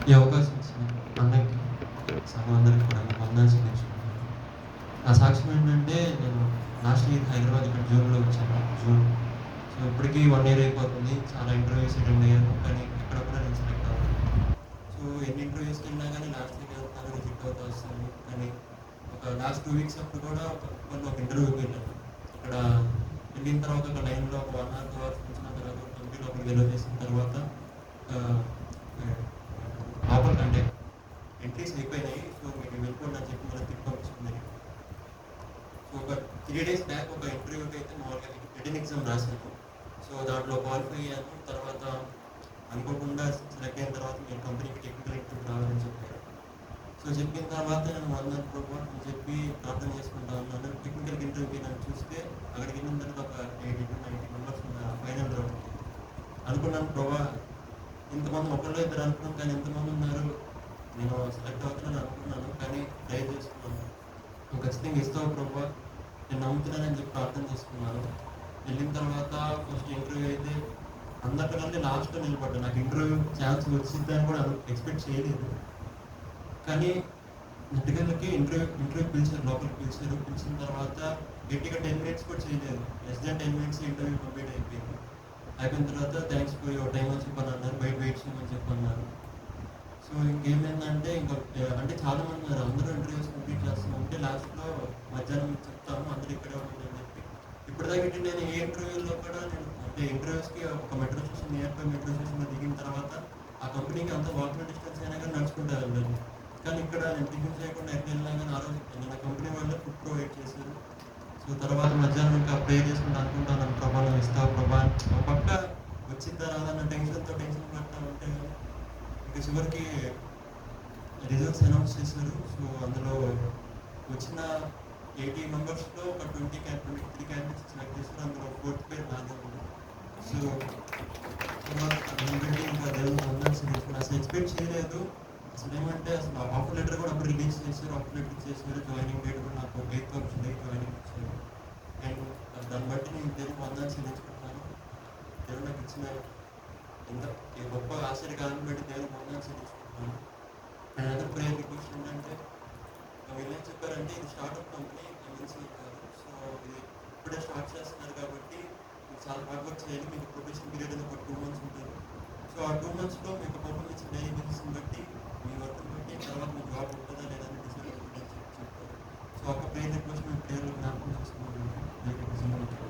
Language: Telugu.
ఈ అవకాశం ఇచ్చిన అందరికీ, సంఘం అందరికీ కూడా వందనాలు చెల్లించుకుంటున్నాను. నా సాక్ష్యం ఏంటంటే, నేను లాస్ట్ ఇయర్ హైదరాబాద్ ఇక్కడ జూన్‌లో వచ్చాను. జూన్. సో, ఇప్పటికి 1 ఇయర్ అయిపోతుంది. చాలా ఇంటర్వ్యూస్ అటెండ్ అయ్యాను. కానీ ఎక్కడ కూడా నేను సెలెక్ట్ అవ్వలేదు. సో, ఎన్ని ఇంటర్వ్యూస్‌కెళ్ళినా కానీ లాస్ట్‌కి వెళ్తాను, రిజెక్ట్ అవుతా వస్తాను. కానీ ఒక లాస్ట్ 2 వీక్స్ అప్పుడు కూడా ఒక ఇంటర్వ్యూకి వెళ్ళాను. అక్కడ వెళ్ళిన తర్వాత ఒక లైన్‌లో ఒక 1 ఆర్ 2 అవర్స్ కూర్చున్న తర్వాత కంపెనీ లోపలికి వెలో చేసిన తర్వాత ఆహ్, లోపలికంటే ఎంట్రీస్ అయిపోయినాయి. సో, మీరు వెళ్ళిపోండి అని చెప్పి మనకి తిప్పి పంపించింది. సో, ఒక 3 డేస్ బ్యాక్ ఒక ఇంటర్వ్యూకి అయితే మామూలుగా రిటన్ ఎగ్జామ్ రాశాను. సో, దాంట్లో క్వాలిఫై అయ్యాను. తర్వాత అనుకోకుండా సెలెక్ట్ అయిన తర్వాత మీరు కంపెనీకి టెక్నికల్ ఇంటర్వ్యూ రావాలని చెప్పారు. సో, చెప్పిన తర్వాత నేను వందన ప్రభావం అని చెప్పి ప్రార్థన చేసుకుంటా ఉన్నాను. టెక్నికల్ ఇంటర్వ్యూకి నన్ను చూస్తే అక్కడికి వెళ్ళిన తర్వాత ఒక 80-90 మెంబర్స్ ఉన్నారు ఫైనల్ రౌండ్. అనుకున్నాను ప్రభా, ఇంతమంది ఒకళ్ళు ఇద్దరు అనుకున్నాం కానీ ఎంతమంది ఉన్నారు, నేను సెలెక్ట్ అవుతున్నాను అనుకున్నాను. కానీ ట్రై చేసుకున్నాను. నువ్వు ఖచ్చితంగా ఇస్తావు ప్రభా, నేను నమ్ముతున్నానని చెప్పి ప్రార్థన చేసుకున్నాను. వెళ్ళిన తర్వాత ఫస్ట్ ఇంటర్వ్యూ అయితే అందరికంటే లాస్ట్లో నిలబడ్డా. నాకు ఇంటర్వ్యూ ఛాన్స్ వచ్చిందని కూడా ఎక్స్పెక్ట్ చేయలేదు. కానీ నెట్టుకెళ్ళకి ఇంటర్వ్యూ పిలిచారు, లోపలికి పిలిచారు. పిలిచిన తర్వాత గట్టిగా 10 మినిట్స్ కూడా చేయలేదు. Less than 10 minutes interview complete అయిపోయింది. అయిపోయిన తర్వాత థ్యాంక్స్ ఫర్ యువర్ టైం అని చెప్పని అన్నారు. బయట వెయిట్ చేయమని చెప్పన్నారు. సో, ఇంకేమైందంటే అంటే చాలా మంది ఉన్నారు. అందరూ ఇంటర్వ్యూస్ కంప్లీట్ చేస్తున్నాం అంటే లాస్ట్‌లో మధ్యాహ్నం చెప్తాము అందరూ ఇక్కడే ఉండండి అని చెప్పి. ఇప్పటిదాకా నేను ఏ ఇంటర్వ్యూలో కూడా నేను అంటే ఇంటర్వ్యూస్‌కి ఒక metro station near by metro స్టేషన్‌లో దిగిన తర్వాత ఆ కంపెనీకి అంత వాకబుల్ డిస్టెన్స్ అయినా కానీ నడుచుకుంటూ వెళ్ళాలి. కానీ ఇక్కడ నేను టిఫిన్ చేయకుండా ఎక్కడ వెళ్ళినా కానీ ఆ రోజు నా కంపెనీ వాళ్ళే ఫుడ్ ప్రొవైడ్ చేశారు. సో, తర్వాత మధ్యాహ్నం ఇంకా ప్రే చేసుకుంటూ అనుకుంటాను, ప్రభా నువ్వు ఇస్తావు ప్రభా. ఒక పక్క వచ్చిద్దా రాదా అన్న టెన్షన్ పడతా ఉంటే ఇంకా చివరికి రిజల్ట్స్ అనౌన్స్ చేశారు. సో, అందులో వచ్చిన 80 మెంబర్స్‌లో ఒక 23 క్యాండిడేట్స్ సెలెక్ట్ చేశారు. అందులో 4th పేరు నాదే ఉంది. సో, ఎందుకంటే ఇంకా దేవునికి వందనాలు చెల్లించుకున్నాను. అసలు ఎక్స్పెక్ట్ చేయలేదు. అసలు ఆఫర్ లెటర్ కూడా అప్పుడు రిలీజ్ చేశారు. ఆఫర్ లెటర్ ఇచ్చేసారు. జాయినింగ్ డేట్ కూడా నాకు 8th వచ్చింది. జాయినింగ్ ఇచ్చారు. అండ్ దాన్ని బట్టి నేను దేవునికి వందనాలు చెల్లించుకుంటున్నాను. దేవుడు నాకు ఇచ్చిన ఎంత గొప్ప ఆశ్చర్యకాలను బట్టి దేవునికి వందనాలు చెల్లించుకుంటున్నాను. అండ్ అదర్ ప్రేయర్ రిక్వెస్ట్ ఏంటంటే, వీళ్ళు ఏం చెప్పారంటే ఇది స్టార్ట్అప్ కంపెనీ, ఎంఎన్సీ కాదు. సో, ఇది ఇప్పుడే స్టార్ట్ చేస్తున్నారు కాబట్టి మీరు చాలా హార్డ్ వర్క్ చేయాలి. మీకు ప్రొఫెషన్ పీరియడ్ అనేది ఒక 2 months ఉంటుంది. సో, ఆ 2 monthsలో మీకు పర్ఫార్మెన్స్ డైలీ బేసిస్ని బట్టి మీ వర్క్ని బట్టి తర్వాత మీ జాబ్ ఉంటుందా లేదా అని డిసైడ్ అవుతుందని చెప్పారు. సో, ఒక ప్రేయర్ రిక్వెస్ట్ మేము ప్రేయర్లో జ్ఞాపకం చేసుకున్నాము.